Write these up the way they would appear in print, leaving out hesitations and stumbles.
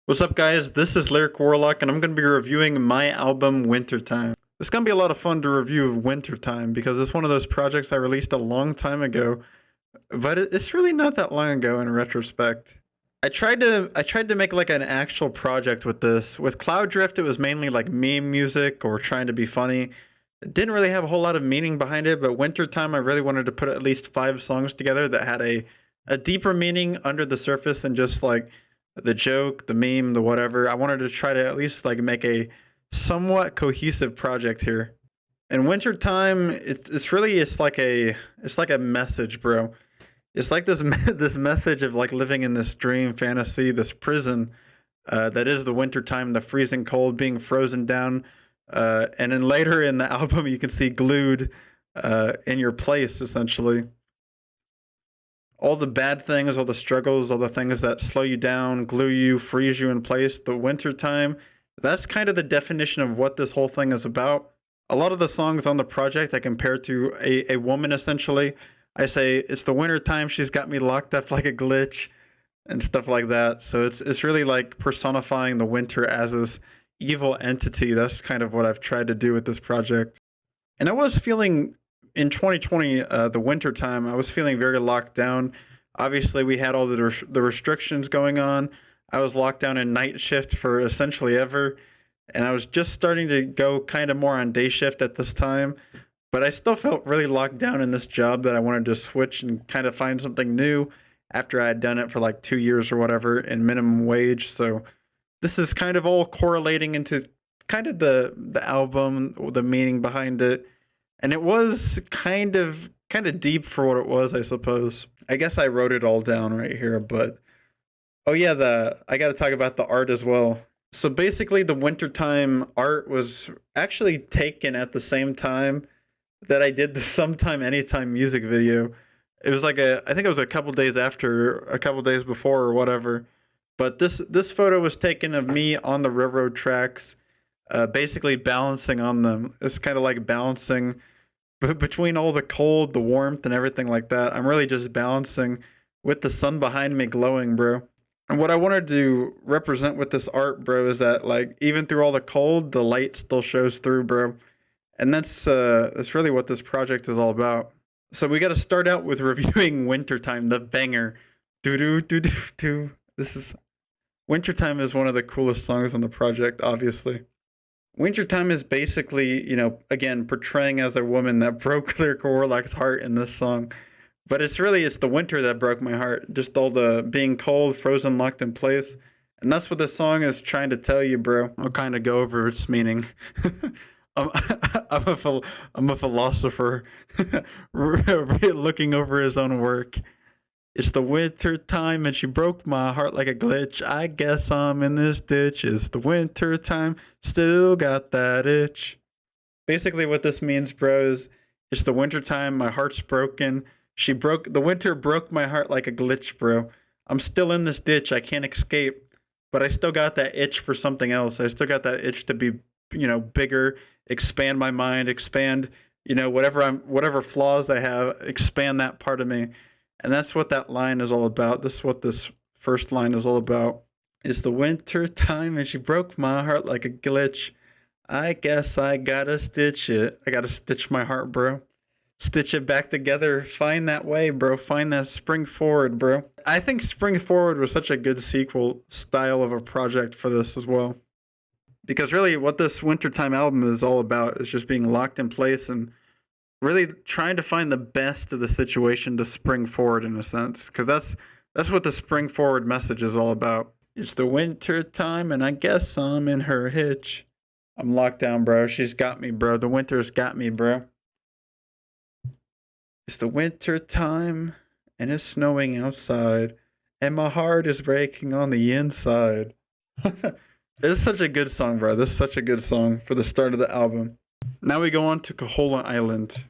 What's up, guys? This is Lyrical Warlock, and I'm going to be reviewing my album Wintertime. It's going to be a lot of fun to review Wintertime because it's one of those projects I released a long time ago, but it's really not that long ago in retrospect. I tried to make like an actual project with this. With Cloud Drift, it was mainly like meme music or trying to be funny. It didn't really have a whole lot of meaning behind it, but Wintertime, I really wanted to put at least 5 songs together that had a deeper meaning under the surface than just like the joke, the meme, the whatever. I wanted to try to at least like make a somewhat cohesive project here. In wintertime, it's like a message, bro. It's like this this message of like living in this dream fantasy, this prison that is the wintertime, the freezing cold, being frozen down. And then later in the album, you can see glued in your place, essentially all the bad things, all the struggles, all the things that slow you down, glue you, freeze you in place, the winter time. That's kind of the definition of what this whole thing is about. A lot of the songs on the project I compare to a woman essentially. I say it's the winter time, she's got me locked up like a glitch and stuff like that. So it's really like personifying the winter as this evil entity. That's kind of what I've tried to do with this project. And I was feeling in 2020, the winter time, I was feeling very locked down. Obviously, we had all the restrictions going on. I was locked down in night shift for essentially ever, and I was just starting to go kind of more on day shift at this time. But I still felt really locked down in this job that I wanted to switch and kind of find something new after I had done it for like 2 years or whatever in minimum wage. So this is kind of all correlating into kind of the album, the meaning behind it, and it was kind of deep for what it was, I suppose. I guess I wrote it all down right here, but oh yeah, the I got to talk about the art as well. So basically, the wintertime art was actually taken at the same time that I did the Sometime Anytime music video. It was like I think it was a couple days after, a couple days before, or whatever. But this photo was taken of me on the railroad tracks, basically balancing on them. It's kind of like balancing between all the cold, the warmth, and everything like that. I'm really just balancing with the sun behind me glowing, bro. And what I wanted to represent with this art, bro, is that like even through all the cold, the light still shows through, bro. And that's really what this project is all about. So we got to start out with reviewing Wintertime, the banger. Do do do do do. This is Wintertime is one of the coolest songs on the project, obviously. Wintertime is basically, again, portraying as a woman that broke Lyrical Warlock's heart in this song. But it's the winter that broke my heart. Just all the being cold, frozen, locked in place. And that's what this song is trying to tell you, bro. I'll kind of go over its meaning. I'm, I'm a philosopher looking over his own work. It's the winter time and she broke my heart like a glitch. I guess I'm in this ditch. It's the winter time, still got that itch. Basically, what this means, bro, is it's the winter time. My heart's broken. The winter broke my heart like a glitch, bro. I'm still in this ditch. I can't escape, but I still got that itch for something else. I still got that itch to be, bigger, expand my mind, expand, whatever flaws I have, expand that part of me. And that's what that line is all about. This is what this first line is all about. It's the winter time and she broke my heart like a glitch. I guess I gotta stitch it. I gotta stitch my heart, bro. Stitch it back together. Find that way, bro. Find that spring forward, bro. I think Spring Forward was such a good sequel style of a project for this as well. Because really what this wintertime album is all about is just being locked in place and really trying to find the best of the situation to spring forward in a sense, because that's what the spring forward message is all about. It's the winter time and I guess I'm in her hitch. I'm locked down, bro. She's got me, bro. The winter's got me, bro. It's the winter time and it's snowing outside and my heart is breaking on the inside. This is such a good song, bro. This is such a good song for the start of the album. Now we go on to Kohola Island.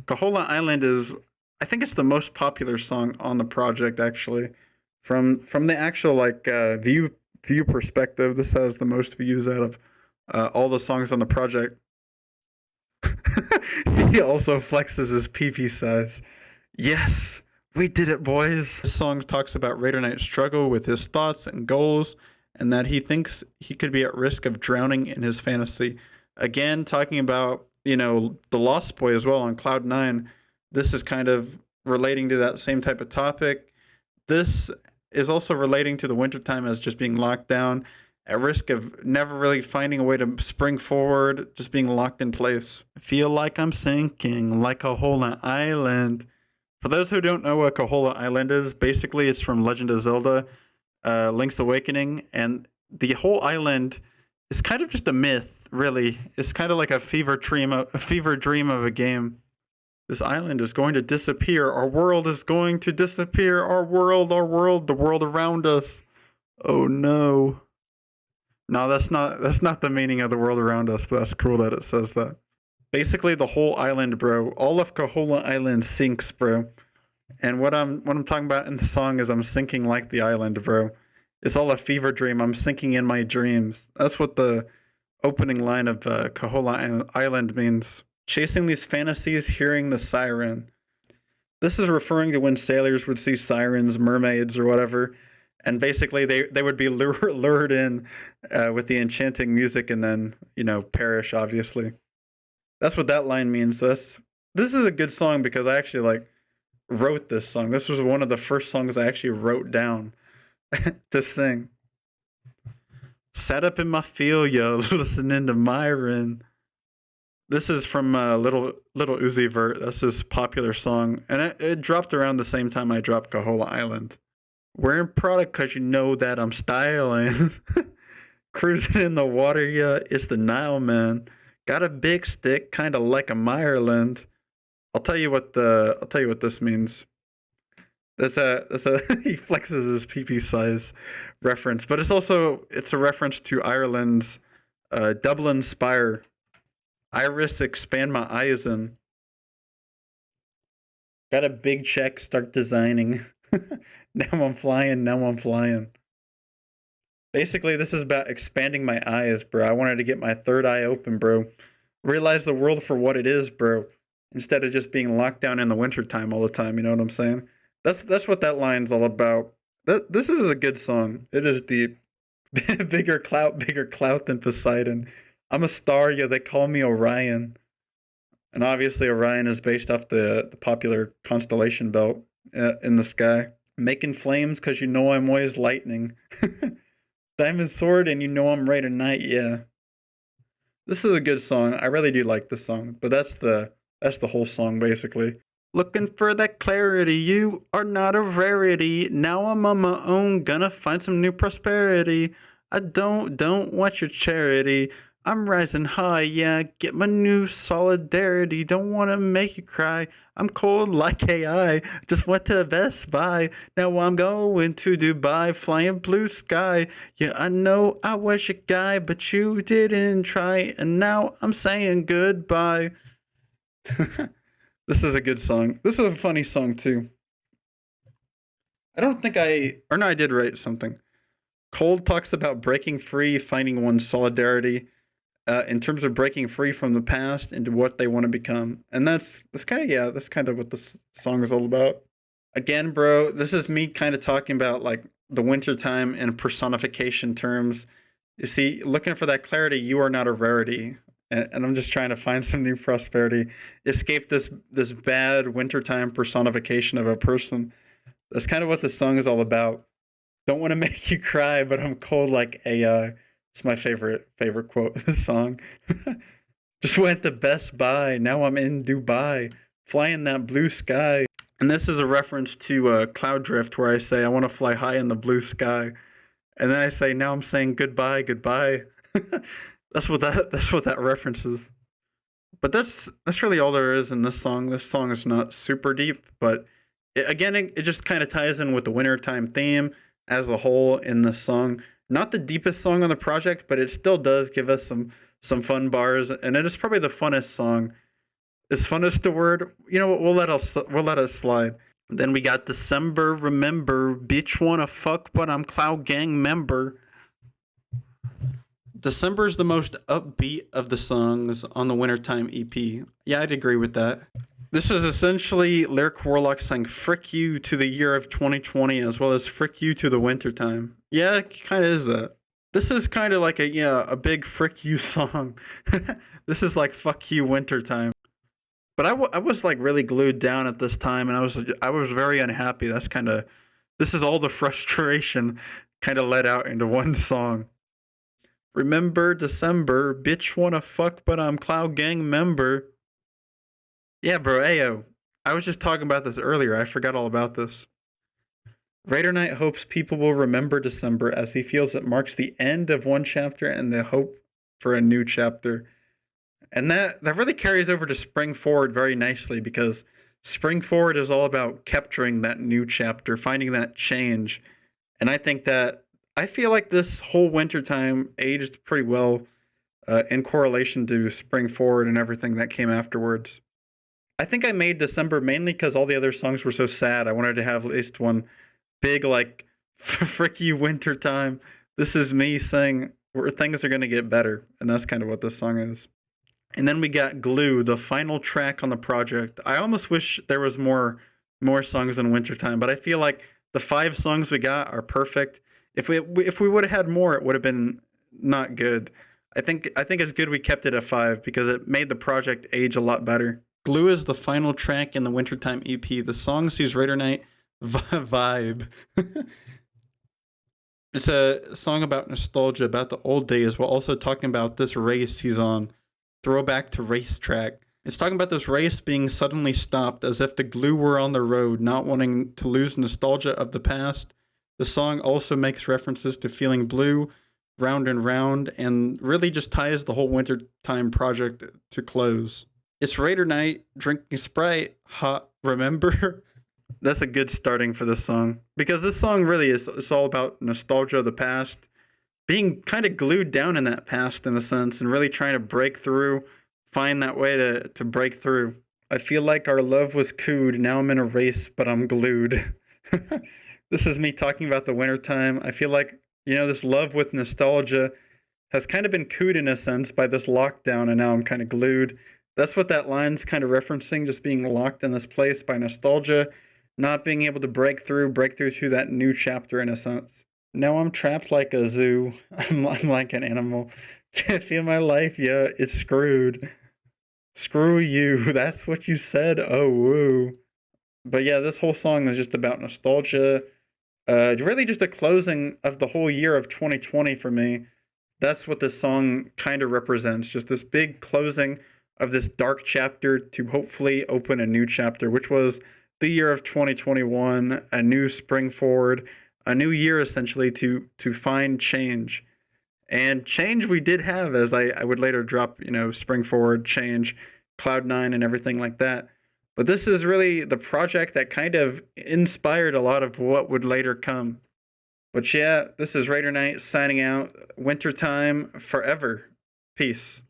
Kohola Island is, I think it's the most popular song on the project, actually. From the actual view perspective, this has the most views out of all the songs on the project. He also flexes his PP size. Yes, We did it, boys. This song talks about Raider Knight's struggle with his thoughts and goals, and that he thinks he could be at risk of drowning in his fantasy. Again, talking about, the Lost Boy as well on Cloud 9. This is kind of relating to that same type of topic. This is also relating to the wintertime as just being locked down, at risk of never really finding a way to spring forward, just being locked in place. I feel like I'm sinking like a hole in an island. For those who don't know what Kohola Island is, basically it's from Legend of Zelda, Link's Awakening, and the whole island is kind of just a myth, really. It's kind of like a fever dream of a game. This island is going to disappear. Our world is going to disappear. Our world, the world around us. Oh no. No, that's not the meaning of the world around us, but that's cool that it says that. Basically, the whole island, bro. All of Kohola Island sinks, bro. And what I'm talking about in the song is I'm sinking like the island, bro. It's all a fever dream. I'm sinking in my dreams. That's what the opening line of Kohola Island means. Chasing these fantasies, hearing the siren. This is referring to when sailors would see sirens, mermaids, or whatever, and basically they would be lured in with the enchanting music and then, perish, obviously. That's what that line means. So this is a good song because I actually wrote this song. This was one of the first songs I actually wrote down to sing. Sat up in my field, yo, listening to Myron. This is from Little Uzi Vert. That's his popular song, and it dropped around the same time I dropped Kohola Island. Wearing product cause you know that I'm styling. Cruising in the water, yeah, it's the Nile, man. Got a big stick, kind of like a Ireland. I'll tell you what this means. That's a he flexes his PP size reference, but it's a reference to Ireland's Dublin Spire. Iris expand my eyes in. Got a big check, start designing. Now I'm flying. Basically, this is about expanding my eyes, bro. I wanted to get my third eye open, bro. Realize the world for what it is, bro. Instead of just being locked down in the wintertime all the time, you know what I'm saying? That's what that line's all about. This is a good song. It is deep. bigger clout than Poseidon. I'm a star, yeah, they call me Orion. And obviously Orion is based off the popular constellation belt in the sky. Making flames because you know I'm always lightning. Diamond sword and you know I'm right at night, yeah. This is a good song. I really do like this song, but that's the whole song basically. Looking for that clarity, you are not a rarity. Now I'm on my own, gonna find some new prosperity. I don't want your charity. I'm rising high, yeah, get my new solidarity. Don't wanna make you cry. I'm cold like AI. Just went to Best Buy. Now I'm going to Dubai, flying blue sky. Yeah, I know I was your guy, but you didn't try. And now I'm saying goodbye. This is a good song. This is a funny song too. I did write something. Cold talks about breaking free, finding one's solidarity. In terms of breaking free from the past into what they want to become. And that's kind of what this song is all about. Again, bro, this is me kind of talking about the wintertime in personification terms. You see, looking for that clarity, you are not a rarity. And I'm just trying to find some new prosperity. Escape this bad wintertime personification of a person. That's kind of what this song is all about. Don't want to make you cry, but I'm cold like AI. It's my favorite quote of the song. Just went to Best Buy. Now I'm in Dubai, flying that blue sky. And this is a reference to Cloud Drift, where I say I want to fly high in the blue sky, and then I say now I'm saying goodbye. That's what that reference is. But that's really all there is in this song. This song is not super deep, but it just kind of ties in with the wintertime theme as a whole in this song. Not the deepest song on the project, but it still does give us some fun bars, and it is probably the funnest song. Is funnest a word? You know what? We'll let it slide. Then we got December. Remember, bitch wanna fuck, but I'm Cloud Gang member. December is the most upbeat of the songs on the Wintertime EP. Yeah, I'd agree with that. This is essentially Lyrical Warlock saying frick you to the year of 2020 as well as frick you to the wintertime. Yeah, it kind of is that. This is kind of like a big frick you song. This is like fuck you wintertime. But I was like really glued down at this time, and I was very unhappy. That's kind of this is all the frustration kind of let out into one song. Remember December, bitch wanna fuck, but I'm Cloud Gang member. Yeah, bro, ayo. I was just talking about this earlier. I forgot all about this. Raider Knight hopes people will remember December as he feels it marks the end of one chapter and the hope for a new chapter. And that really carries over to Spring Forward very nicely because Spring Forward is all about capturing that new chapter, finding that change. And I feel like this whole wintertime aged pretty well in correlation to Spring Forward and everything that came afterwards. I think I made December mainly because all the other songs were so sad. I wanted to have at least one big, like, frick you wintertime. This is me saying where things are going to get better. And that's kind of what this song is. And then we got Glue, the final track on the project. I almost wish there was more songs in wintertime, but I feel like the 5 songs we got are perfect. If we would have had more, it would have been not good. I think it's good we kept it at 5 because it made the project age a lot better. Glue is the final track in the Wintertime EP. The song sees Raider Knight vibe. It's a song about nostalgia, about the old days, while also talking about this race he's on. Throwback to Racetrack. It's talking about this race being suddenly stopped as if the glue were on the road, not wanting to lose nostalgia of the past. The song also makes references to feeling blue, round and round, and really just ties the whole Wintertime project to close. It's Raider Knight drinking Sprite. Hot, remember? That's a good starting for this song because this song really is it's all about nostalgia of the past, being kind of glued down in that past in a sense, and really trying to break through, find that way to break through. I feel like our love was cooed. Now I'm in a race, but I'm glued. This is me talking about the wintertime. I feel like, this love with nostalgia has kind of been cooed in a sense by this lockdown, and now I'm kind of glued. That's what that line's kind of referencing, just being locked in this place by nostalgia, not being able to break through to that new chapter in a sense. Now I'm trapped like a zoo. I'm like an animal. Can't feel my life, yeah, it's screwed. Screw you, that's what you said, oh woo. But yeah, this whole song is just about nostalgia. Really just a closing of the whole year of 2020 for me. That's what this song kind of represents, just this big closing of this dark chapter to hopefully open a new chapter, which was the year of 2021, a new spring forward, a new year essentially to find change. And change we did have, as I would later drop, spring forward, change, Cloud9 and everything like that. But this is really the project that kind of inspired a lot of what would later come. But yeah, this is Raider Knight signing out. Wintertime forever. Peace.